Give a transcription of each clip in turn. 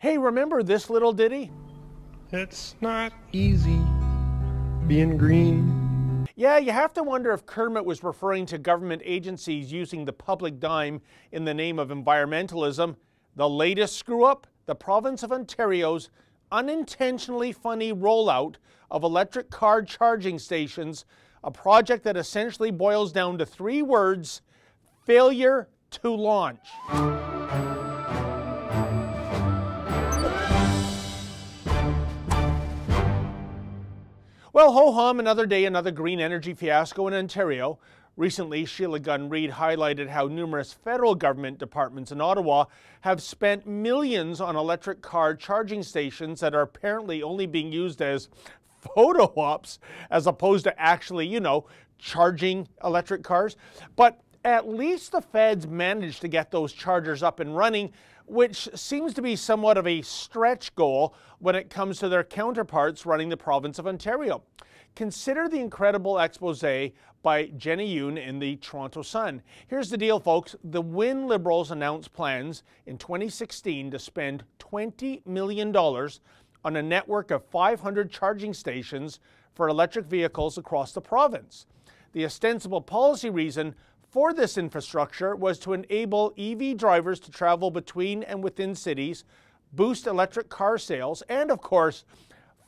Hey, remember this little ditty? It's not easy being green. Yeah, you have to wonder if Kermit was referring to government agencies using the public dime in the name of environmentalism. The latest screw-up, the province of Ontario's unintentionally funny rollout of electric car charging stations, a project that essentially boils down to 3 words: failure to launch. Well, ho-hum, another day, another green energy fiasco in Ontario. Recently, Sheila Gunn-Reid highlighted how numerous federal government departments in Ottawa have spent millions on electric car charging stations that are apparently only being used as photo ops as opposed to actually, charging electric cars. But at least the feds managed to get those chargers up and running, which seems to be somewhat of a stretch goal when it comes to their counterparts running the province of Ontario. Consider the incredible expose by Jenny Yoon in the Toronto Sun. Here's the deal, folks. The Wynne Liberals announced plans in 2016 to spend $20 million on a network of 500 charging stations for electric vehicles across the province. The ostensible policy reason for this infrastructure was to enable EV drivers to travel between and within cities, boost electric car sales, and of course,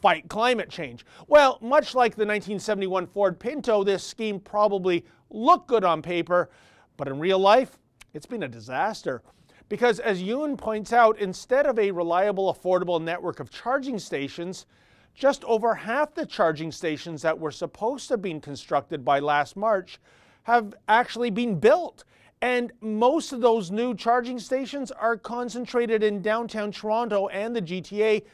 fight climate change. Well, much like the 1971 Ford Pinto, this scheme probably looked good on paper, but in real life, it's been a disaster. Because as Yoon points out, instead of a reliable, affordable network of charging stations, just over half the charging stations that were supposed to have been constructed by last March have actually been built. And most of those new charging stations are concentrated in downtown Toronto and the GTA,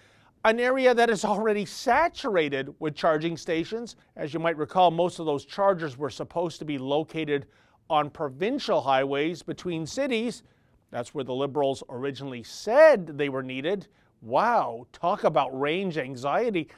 an area that is already saturated with charging stations. As you might recall, most of those chargers were supposed to be located on provincial highways between cities. That's where the Liberals originally said they were needed. Wow, talk about range anxiety.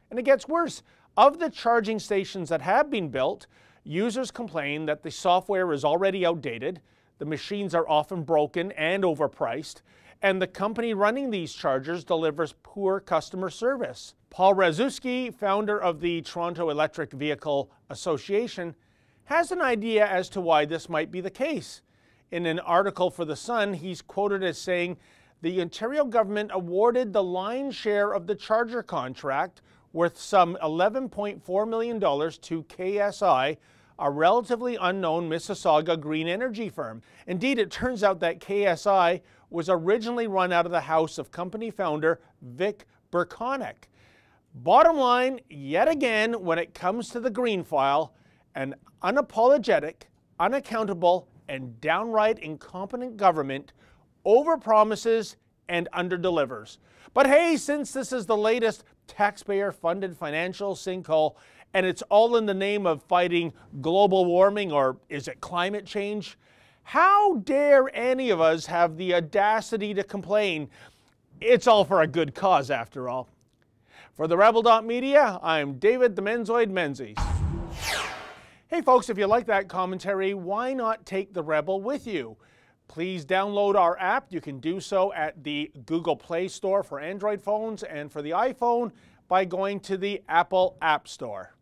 And it gets worse. Of the charging stations that have been built, users complain that the software is already outdated, the machines are often broken and overpriced, and the company running these chargers delivers poor customer service. Paul Razuski, founder of the Toronto Electric Vehicle Association, has an idea as to why this might be the case. In an article for The Sun, he's quoted as saying, "The Ontario government awarded the lion's share of the charger contract, worth some $11.4 million to KSI, a relatively unknown Mississauga green energy firm." Indeed, it turns out that KSI was originally run out of the house of company founder Vic Burkonick. Bottom line, yet again, when it comes to the green file, an unapologetic, unaccountable, and downright incompetent government overpromises and underdelivers. But hey, since this is the latest taxpayer-funded financial sinkhole, and it's all in the name of fighting global warming, or is it climate change? How dare any of us have the audacity to complain? It's all for a good cause, after all. For the Rebel.media, I'm David the Menzoid Menzies. Hey folks, if you like that commentary, why not take the Rebel with you? Please download our app. You can do so at the Google Play Store for Android phones, and for the iPhone by going to the Apple App Store.